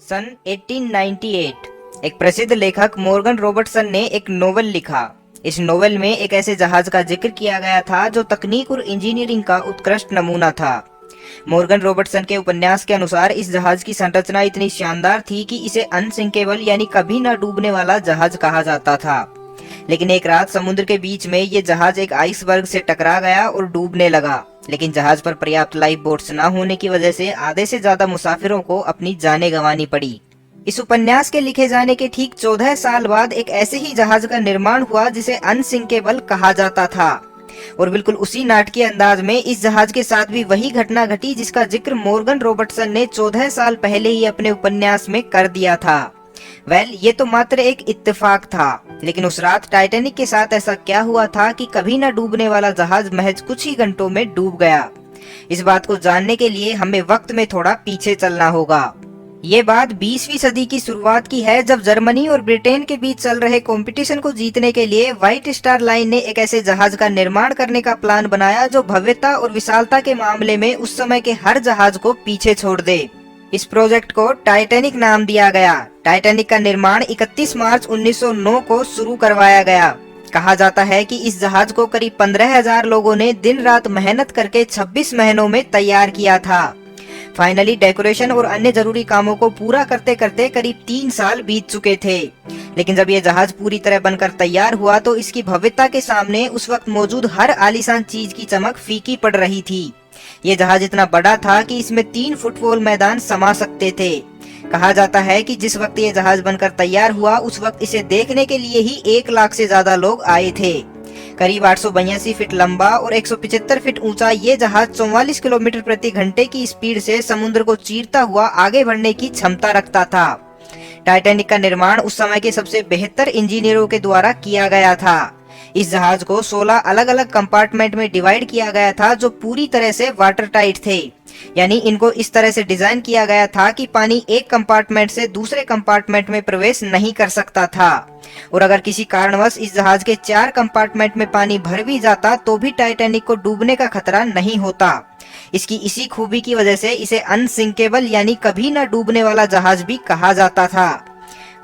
सन 1898 एक प्रसिद्ध लेखक मॉर्गन रॉबर्टसन ने एक नोवेल लिखा। इस नोवेल में एक ऐसे जहाज का जिक्र किया गया था जो तकनीक और इंजीनियरिंग का उत्कृष्ट नमूना था। मॉर्गन रॉबर्टसन के उपन्यास के अनुसार इस जहाज की संरचना इतनी शानदार थी कि इसे अनसिंकेबल यानी कभी न डूबने वाला जहाज कहा जाता था। लेकिन एक रात समुद्र के बीच में ये जहाज एक आइसबर्ग से टकरा गया और डूबने लगा। लेकिन जहाज पर पर्याप्त लाइफ बोट्स न होने की वजह से आधे से ज्यादा मुसाफिरों को अपनी जानें गंवानी पड़ी। इस उपन्यास के लिखे जाने के ठीक 14 साल बाद एक ऐसे ही जहाज का निर्माण हुआ जिसे अनसिंकेबल कहा जाता था। और बिल्कुल उसी नाटकीय अंदाज में इस जहाज के साथ भी वही घटना घटी जिसका जिक्र मॉर्गन रॉबर्टसन ने 14 साल पहले ही अपने उपन्यास में कर दिया था। ये तो मात्र एक इत्तेफाक था, लेकिन उस रात टाइटैनिक के साथ ऐसा क्या हुआ था कि कभी न डूबने वाला जहाज महज कुछ ही घंटों में डूब गया। इस बात को जानने के लिए हमें वक्त में थोड़ा पीछे चलना होगा। ये बात 20वीं सदी की शुरुआत की है, जब जर्मनी और ब्रिटेन के बीच चल रहे कंपटीशन को जीतने के लिए व्हाइट स्टार लाइन ने एक ऐसे जहाज का निर्माण करने का प्लान बनाया जो भव्यता और विशालता के मामले में उस समय के हर जहाज को पीछे छोड़ दे। इस प्रोजेक्ट को टाइटैनिक नाम दिया गया। टाइटैनिक का निर्माण 31 मार्च 1909 को शुरू करवाया गया। कहा जाता है कि इस जहाज को करीब 15,000 लोगों ने दिन रात मेहनत करके 26 महीनों में तैयार किया था। फाइनली डेकोरेशन और अन्य जरूरी कामों को पूरा करते करते करीब 3 साल बीत चुके थे। लेकिन जब यह जहाज पूरी तरह बनकर तैयार हुआ तो इसकी भव्यता के सामने उस वक्त मौजूद हर आलीशान चीज की चमक फीकी पड़ रही थी। ये जहाज इतना बड़ा था कि इसमें 3 फुटबॉल मैदान समा सकते थे। कहा जाता है कि जिस वक्त ये जहाज बनकर तैयार हुआ उस वक्त इसे देखने के लिए ही 1 लाख से ज्यादा लोग आए थे। करीब 882 फीट लंबा और 175 फीट ऊंचा ये जहाज 44 किलोमीटर प्रति घंटे की स्पीड से समुद्र को चीरता हुआ आगे बढ़ने की क्षमता रखता था। टाइटैनिक का निर्माण उस समय के सबसे बेहतर इंजीनियरों के द्वारा किया गया था। इस जहाज को 16 अलग अलग कंपार्टमेंट में डिवाइड किया गया था जो पूरी तरह से वाटर टाइट थे। यानी इनको इस तरह से डिजाइन किया गया था कि पानी एक कंपार्टमेंट से दूसरे कंपार्टमेंट में प्रवेश नहीं कर सकता था। और अगर किसी कारणवश इस जहाज के 4 कंपार्टमेंट में पानी भर भी जाता तो भी टाइटैनिक को डूबने का खतरा नहीं होता। इसकी इसी खूबी की वजह से इसे अनसिंकेबल यानी कभी न डूबने वाला जहाज भी कहा जाता था।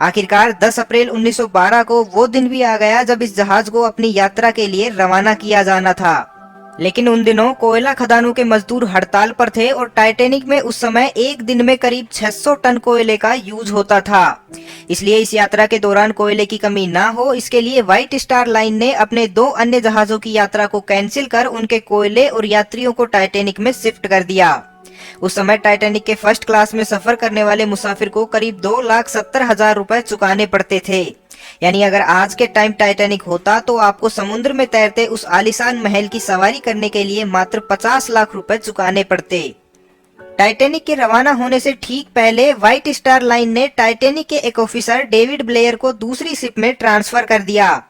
आखिरकार 10 अप्रैल 1912 को वो दिन भी आ गया जब इस जहाज को अपनी यात्रा के लिए रवाना किया जाना था। लेकिन उन दिनों कोयला खदानों के मजदूर हड़ताल पर थे और टाइटैनिक में उस समय एक दिन में करीब 600 टन कोयले का यूज होता था। इसलिए इस यात्रा के दौरान कोयले की कमी ना हो, इसके लिए व्हाइट स्टार लाइन ने अपने 2 अन्य जहाजों की यात्रा को कैंसिल कर उनके कोयले और यात्रियों को टाइटैनिक में शिफ्ट कर दिया। उस समय टाइटैनिक के फर्स्ट क्लास में सफर करने वाले मुसाफिर को करीब 2,70,000 रुपए चुकाने पड़ते थे। यानी अगर आज के टाइम टाइटैनिक होता तो आपको समुद्र में तैरते उस आलीशान महल की सवारी करने के लिए मात्र 50 लाख रुपए चुकाने पड़ते। टाइटैनिक के रवाना होने से ठीक पहले व्हाइट स्टार लाइन ने टाइटैनिक के एक ऑफिसर डेविड ब्लेयर को दूसरी शिप में ट्रांसफर कर दिया।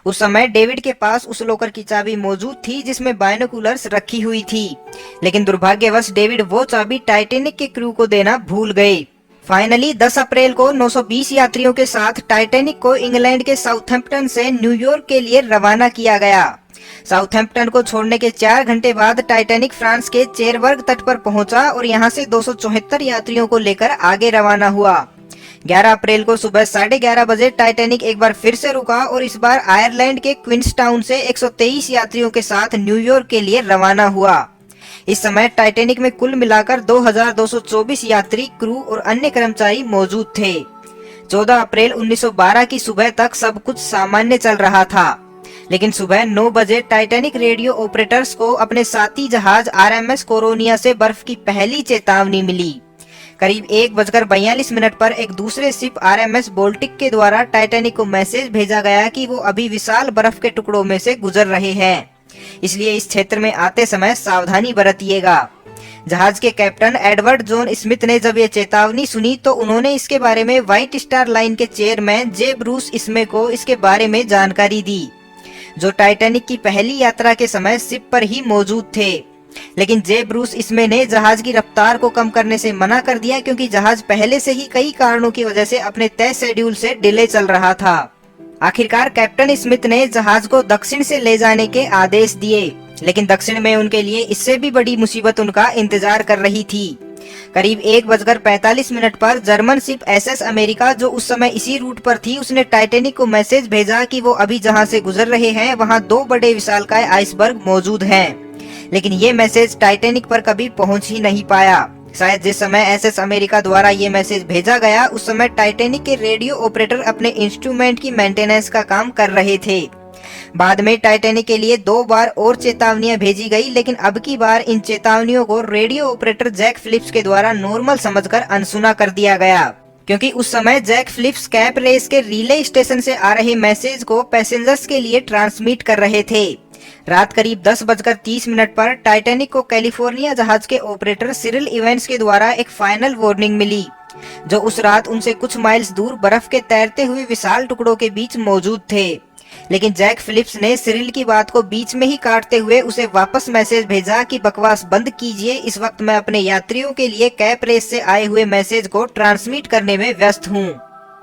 उस समय डेविड के पास उस लोकर की चाबी मौजूद थी जिसमें बायनोकुलर्स रखी हुई थी। लेकिन दुर्भाग्यवश डेविड वो चाबी टाइटैनिक के क्रू को देना भूल गए। फाइनली 10 अप्रैल को 920 यात्रियों के साथ टाइटैनिक को इंग्लैंड के साउथहैम्पटन से न्यूयॉर्क के लिए रवाना किया गया। साउथहैम्पटन को छोड़ने के 4 घंटे बाद टाइटैनिक फ्रांस के चेरबर्ग तट पर पहुंचा और यहां से 274 यात्रियों को लेकर आगे रवाना हुआ। 11 अप्रैल को सुबह 11:30 बजे टाइटैनिक एक बार फिर से रुका और इस बार आयरलैंड के क्वींसटाउन से 123 यात्रियों के साथ न्यूयॉर्क के लिए रवाना हुआ। इस समय टाइटैनिक में कुल मिलाकर 2,224 यात्री, क्रू और अन्य कर्मचारी मौजूद थे। 14 अप्रैल 1912 की सुबह तक सब कुछ सामान्य चल रहा था। लेकिन सुबह 9 बजे टाइटैनिक रेडियो ऑपरेटर्स को अपने साथी जहाज RMS कोरोनिया से बर्फ की पहली चेतावनी मिली। करीब 1:42 पर एक दूसरे शिप RMS बोल्टिक के द्वारा टाइटैनिक को मैसेज भेजा गया कि वो अभी विशाल बर्फ के टुकड़ों में से गुजर रहे हैं, इसलिए इस क्षेत्र में आते समय सावधानी बरतिएगा। जहाज के कैप्टन एडवर्ड जॉन स्मिथ ने जब ये चेतावनी सुनी तो उन्होंने इसके बारे में व्हाइट स्टार लाइन के चेयरमैन जे ब्रूस इसमे को इसके बारे में जानकारी दी, जो टाइटैनिक की पहली यात्रा के समय शिप पर ही मौजूद थे। लेकिन जे ब्रूस इसमे ने जहाज की रफ्तार को कम करने से मना कर दिया क्योंकि जहाज पहले से ही कई कारणों की वजह से अपने तय शेड्यूल से डिले चल रहा था। आखिरकार कैप्टन स्मिथ ने जहाज को दक्षिण से ले जाने के आदेश दिए, लेकिन दक्षिण में उनके लिए इससे भी बड़ी मुसीबत उनका इंतजार कर रही थी। करीब 1:45 पर जर्मन शिप एसएस अमेरिका, जो उस समय इसी रूट पर थी, उसने टाइटैनिक को मैसेज भेजा कि वो अभी जहां से गुजर रहे हैं वहां 2 बड़े विशालकाय आइसबर्ग मौजूद हैं। लेकिन ये मैसेज टाइटैनिक पर कभी पहुंच ही नहीं पाया। शायद जिस समय एसएस अमेरिका द्वारा ये मैसेज भेजा गया उस समय टाइटैनिक के रेडियो ऑपरेटर अपने इंस्ट्रूमेंट की मेंटेनेंस का काम कर रहे थे। बाद में टाइटैनिक के लिए 2 बार और चेतावनियां भेजी गई, लेकिन अब की बार इन चेतावनियों को रेडियो ऑपरेटर जैक फिलिप्स के द्वारा नॉर्मल समझकर अनसुना कर दिया गया, क्योंकि उस समय जैक फिलिप्स कैप रेस के रिले स्टेशन से आ रहे मैसेज को पैसेंजर्स के लिए ट्रांसमिट कर रहे थे। रात करीब 10:30 पर टाइटैनिक को कैलिफोर्निया जहाज के ऑपरेटर सिरिल इवेंट्स के द्वारा एक फाइनल वार्निंग मिली, जो उस रात उनसे कुछ माइल्स दूर बर्फ के तैरते हुए विशाल टुकड़ों के बीच मौजूद थे। लेकिन जैक फिलिप्स ने सिरिल की बात को बीच में ही काटते हुए उसे वापस मैसेज भेजा कि बकवास बंद कीजिए, इस वक्त मैं अपने यात्रियों के लिए कैप रेस से आए हुए मैसेज को ट्रांसमिट करने में व्यस्त हूँ।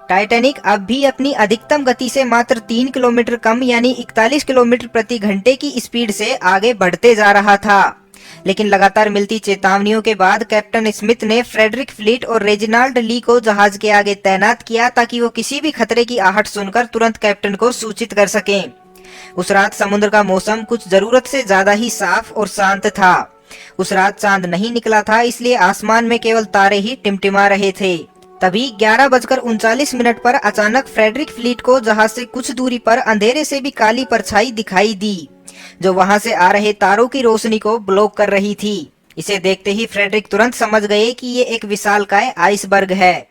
टाइटैनिक अब भी अपनी अधिकतम गति से मात्र 3 किलोमीटर कम यानी 41 किलोमीटर प्रति घंटे की स्पीड से आगे बढ़ते जा रहा था। लेकिन लगातार मिलती चेतावनियों के बाद कैप्टन स्मिथ ने फ्रेडरिक फ्लीट और रेजिनाल्ड ली को जहाज के आगे तैनात किया ताकि वो किसी भी खतरे की आहट सुनकर तुरंत कैप्टन को सूचित कर सकें। उस रात समुद्र का मौसम कुछ जरूरत से ज्यादा ही साफ और शांत था। उस रात चांद नहीं निकला था, इसलिए आसमान में केवल तारे ही टिमटिमा रहे थे। तभी 11:39 पर अचानक फ्रेडरिक फ्लीट को जहाज से कुछ दूरी पर अंधेरे से भी काली परछाई दिखाई दी, जो वहां से आ रहे तारों की रोशनी को ब्लॉक कर रही थी। इसे देखते ही फ्रेडरिक तुरंत समझ गए कि ये एक विशालकाय आइसबर्ग है।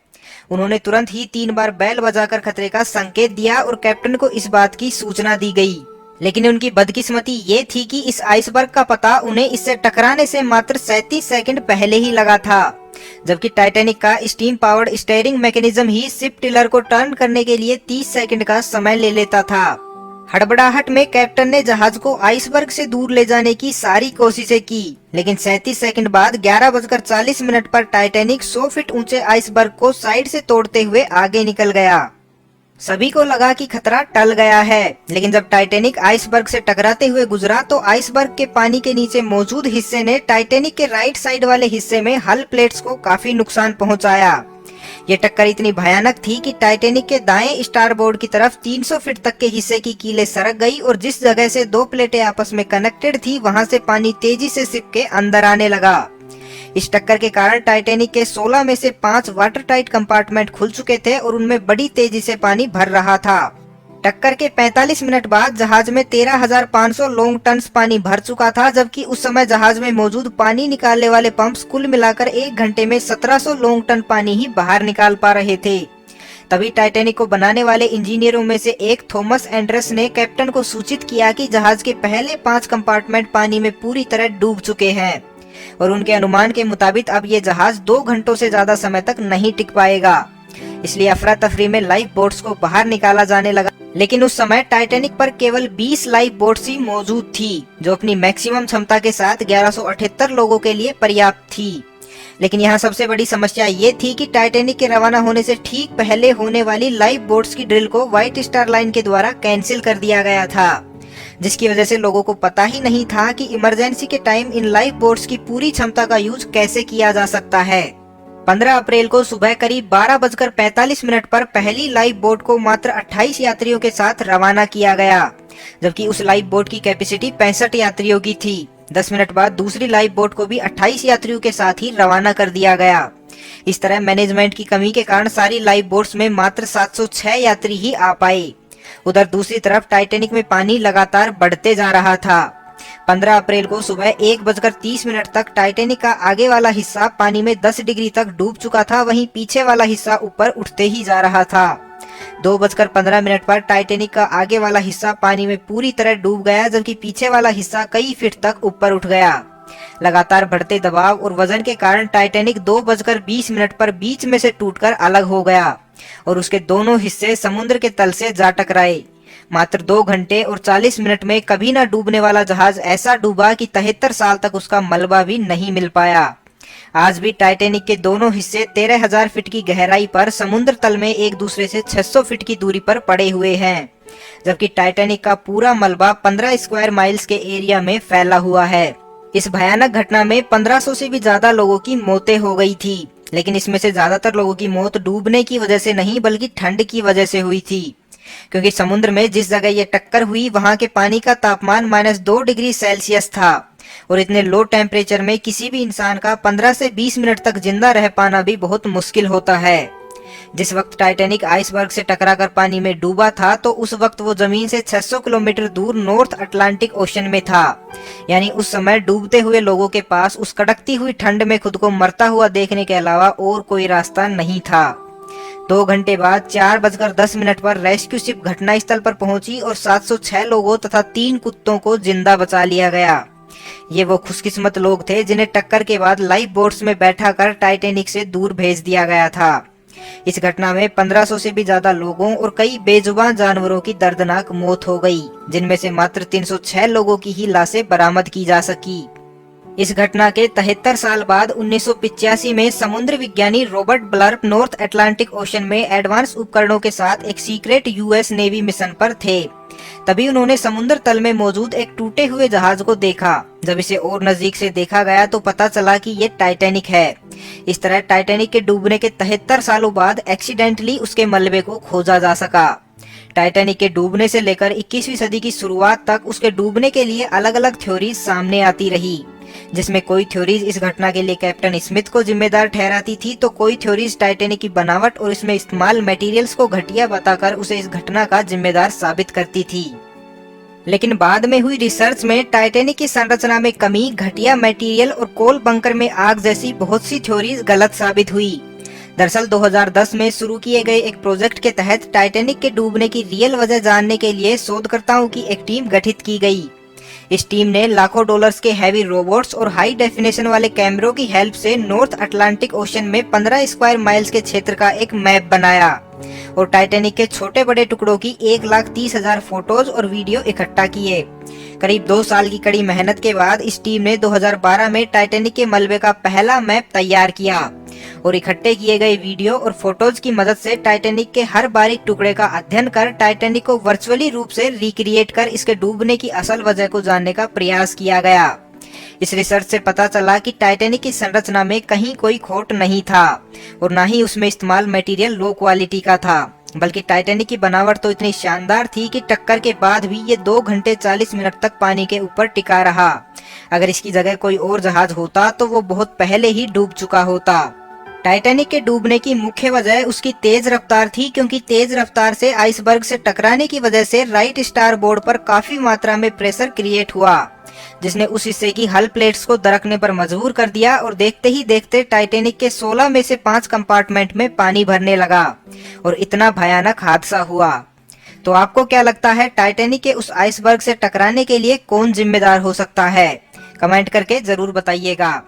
उन्होंने तुरंत ही 3 बार बैल बजाकर खतरे का संकेत दिया और कैप्टन को इस बात की सूचना दी गई। लेकिन उनकी बदकिस्मती ये थी कि इस आइसबर्ग का पता उन्हें इससे टकराने से मात्र 37 सेकंड पहले ही लगा था, जबकि टाइटैनिक का स्टीम पावर्ड स्टीयरिंग मैकेनिज्म ही शिप टिलर को टर्न करने के लिए 30 सेकंड का समय ले लेता था। हड़बड़ाहट में कैप्टन ने जहाज को आइसबर्ग से दूर ले जाने की सारी कोशिशें की, लेकिन 37 सेकंड बाद 11:40 पर टाइटैनिक 100 फीट ऊंचे आइसबर्ग को साइड से तोड़ते हुए आगे निकल गया। सभी को लगा कि खतरा टल गया है, लेकिन जब टाइटैनिक आइसबर्ग से टकराते हुए गुजरा तो आइसबर्ग के पानी के नीचे मौजूद हिस्से ने टाइटैनिक के राइट साइड वाले हिस्से में हल प्लेट्स को काफी नुकसान पहुंचाया। ये टक्कर इतनी भयानक थी कि टाइटैनिक के दाएं स्टारबोर्ड की तरफ 300 फीट तक के हिस्से की कीलें सरक गई और जिस जगह से 2 प्लेटें आपस में कनेक्टेड थी वहां से पानी तेजी से शिप के अंदर आने लगा। इस टक्कर के कारण टाइटैनिक के 16 में से 5 वाटर टाइट कंपार्टमेंट खुल चुके थे और उनमें बड़ी तेजी से पानी भर रहा था। टक्कर के 45 मिनट बाद जहाज में 13,500 लॉन्ग टन्स पानी भर चुका था, जबकि उस समय जहाज में मौजूद पानी निकालने वाले पंप्स कुल मिलाकर 1 घंटे में 1700 लॉन्ग टन पानी ही बाहर निकाल पा रहे थे। तभी टाइटैनिक को बनाने वाले इंजीनियरों में से एक थॉमस एंड्रस ने कैप्टन को सूचित किया कि जहाज के पहले 5 कंपार्टमेंट पानी में पूरी तरह डूब चुके हैं और उनके अनुमान के मुताबिक अब ये जहाज 2 घंटों से ज्यादा समय तक नहीं टिक पाएगा। इसलिए अफरा तफरी में लाइफ बोट्स को बाहर निकाला जाने लगा, लेकिन उस समय टाइटैनिक पर केवल 20 लाइफ बोट्स ही मौजूद थी, जो अपनी मैक्सिमम क्षमता के साथ 1178 लोगों के लिए पर्याप्त थी। लेकिन यहाँ सबसे बड़ी समस्या ये थी कि टाइटैनिक के रवाना होने से ठीक पहले होने वाली लाइफ बोट्स की ड्रिल को व्हाइट स्टार लाइन के द्वारा कैंसिल कर दिया गया था, जिसकी वजह से लोगों को पता ही नहीं था कि इमरजेंसी के टाइम इन लाइफ बोट्स की पूरी क्षमता का यूज कैसे किया जा सकता है। 15 अप्रैल को सुबह करीब 12:45 पर पहली लाइफ बोट को मात्र 28 यात्रियों के साथ रवाना किया गया, जबकि उस लाइफ बोट की कैपेसिटी 65 यात्रियों की थी। 10 मिनट बाद दूसरी लाइफ बोट को भी 28 यात्रियों के साथ ही रवाना कर दिया गया। इस तरह मैनेजमेंट की कमी के कारण सारी लाइफ बोट्स में मात्र 706 यात्री ही आ पाए। उधर दूसरी तरफ टाइटैनिक में पानी लगातार बढ़ते जा रहा था। 15 अप्रैल को सुबह 1:30 तक टाइटैनिक का आगे वाला हिस्सा पानी में 10 डिग्री तक डूब चुका था, वहीं पीछे वाला हिस्सा ऊपर उठते ही जा रहा था। 2:15 पर टाइटैनिक का आगे वाला हिस्सा पानी में पूरी तरह डूब गया, जबकि पीछे वाला हिस्सा कई फीट तक ऊपर उठ गया। लगातार बढ़ते दबाव और वजन के कारण टाइटैनिक 2:20 पर बीच में से टूटकर अलग हो गया और उसके दोनों हिस्से समुद्र के तल से जा टकराए। मात्र 2 घंटे और 40 मिनट में कभी न डूबने वाला जहाज ऐसा डूबा कि 73 साल तक उसका मलबा भी नहीं मिल पाया। आज भी टाइटैनिक के दोनों हिस्से 13,000 फीट की गहराई पर समुद्र तल में एक दूसरे से 600 फीट की दूरी पर पड़े हुए हैं, जबकि टाइटैनिक का पूरा मलबा 15 स्क्वायर माइल्स के एरिया में फैला हुआ है। इस भयानक घटना में 1500 से भी ज्यादा लोगों की मौतें हो गई थी, लेकिन इसमें से ज्यादातर लोगों की मौत डूबने की वजह से नहीं बल्कि ठंड की वजह से हुई थी, क्योंकि समुद्र में जिस जगह ये टक्कर हुई वहां के पानी का तापमान -2 डिग्री सेल्सियस था और इतने लो टेम्परेचर में किसी भी इंसान का 15 से 20 मिनट तक जिंदा रह पाना भी बहुत मुश्किल होता है। जिस वक्त टाइटैनिक आइसबर्ग से टकराकर पानी में डूबा था तो उस वक्त वो जमीन से 600 किलोमीटर दूर नॉर्थ अटलांटिक ओशन में था, यानी उस समय डूबते हुए लोगों के पास उस कड़कती हुई ठंड में खुद को मरता हुआ देखने के अलावा और कोई रास्ता नहीं था। 2 घंटे बाद 4:10 पर रेस्क्यू शिप घटनास्थल पर पहुंची और 706 लोगों तथा 3 कुत्तों को जिंदा बचा लिया गया। ये वो खुशकिस्मत लोग थे जिन्हें टक्कर के बाद लाइफ बोट्स में बैठाकर टाइटैनिक से दूर भेज दिया गया था। इस घटना में 1500 से भी ज्यादा लोगों और कई बेजुबान जानवरों की दर्दनाक मौत हो गई, जिनमें से मात्र 306 लोगों की ही लाशें बरामद की जा सकी। इस घटना के 73 साल बाद 1985 में समुद्र विज्ञानी रॉबर्ट ब्लर्प नॉर्थ अटलांटिक ओशन में एडवांस उपकरणों के साथ एक सीक्रेट यूएस नेवी मिशन पर थे। तभी उन्होंने समुद्र तल में मौजूद एक टूटे हुए जहाज को देखा। जब इसे और नजदीक से देखा गया तो पता चला कि ये टाइटैनिक है। इस तरह टाइटैनिक के डूबने के 73 सालों बाद एक्सीडेंटली उसके मलबे को खोजा जा सका। टाइटैनिक के डूबने से लेकर 21वीं सदी की शुरुआत तक उसके डूबने के लिए अलग अलग थ्योरीज सामने आती रही, जिसमें कोई थ्योरीज इस घटना के लिए कैप्टन स्मिथ को जिम्मेदार ठहराती थी तो कोई थ्योरीज टाइटैनिक की बनावट और इसमें इस्तेमाल मटेरियल्स को घटिया बताकर उसे इस घटना का जिम्मेदार साबित करती थी। लेकिन बाद में हुई रिसर्च में टाइटैनिक की संरचना में कमी, घटिया मटेरियल और कोल बंकर में आग जैसी बहुत सी थ्योरीज गलत साबित हुई। दरअसल 2010 में शुरू किए गए एक प्रोजेक्ट के तहत टाइटैनिक के डूबने की रियल वजह जानने के लिए शोधकर्ताओं की एक टीम गठित की गई। इस टीम ने लाखों डॉलर्स के हैवी रोबोट्स और हाई डेफिनेशन वाले कैमरों की हेल्प से नॉर्थ अटलांटिक ओशन में 15 स्क्वायर माइल्स के क्षेत्र का एक मैप बनाया और टाइटैनिक के छोटे बड़े टुकड़ों की 1,30,000 फोटोज और वीडियो इकट्ठा किए। करीब 2 साल की कड़ी मेहनत के बाद इस टीम ने 2012 में टाइटैनिक के मलबे का पहला मैप तैयार किया और इकट्ठे किए गए वीडियो और फोटोज की मदद से टाइटैनिक के हर बारीक टुकड़े का अध्ययन कर टाइटैनिक को वर्चुअली रूप से रिक्रिएट कर इसके डूबने की असल वजह को जानने का प्रयास किया गया। इस रिसर्च से पता चला कि टाइटैनिक की संरचना में कहीं कोई खोट नहीं था और न ही उसमें इस्तेमाल मटेरियल लो क्वालिटी का था, बल्कि टाइटैनिक की बनावट तो इतनी शानदार थी कि टक्कर के बाद भी ये 2 घंटे 40 मिनट तक पानी के ऊपर टिका रहा। अगर इसकी जगह कोई और जहाज होता तो वो बहुत पहले ही डूब चुका होता। टाइटैनिक के डूबने की मुख्य वजह उसकी तेज रफ्तार थी, क्योंकि तेज रफ्तार से आइसबर्ग से टकराने की वजह से राइट स्टार बोर्ड पर काफी मात्रा में प्रेशर क्रिएट हुआ, जिसने उस हिस्से की हल प्लेट्स को दरकने पर मजबूर कर दिया और देखते ही देखते टाइटैनिक के 16 में से 5 कंपार्टमेंट में पानी भरने लगा और इतना भयानक हादसा हुआ। तो आपको क्या लगता है, टाइटैनिक के उस आइसबर्ग से टकराने के लिए कौन जिम्मेदार हो सकता है? कमेंट करके जरूर बताइएगा।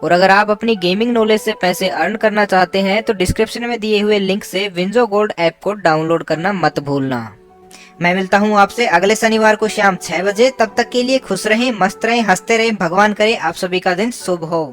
और अगर आप अपनी गेमिंग नॉलेज से पैसे अर्न करना चाहते हैं तो डिस्क्रिप्शन में दिए हुए लिंक से विंजो गोल्ड ऐप को डाउनलोड करना मत भूलना। मैं मिलता हूं आपसे अगले शनिवार को शाम 6 बजे। तब तक के लिए खुश रहें, मस्त रहें, हंसते रहें। भगवान करे आप सभी का दिन शुभ हो।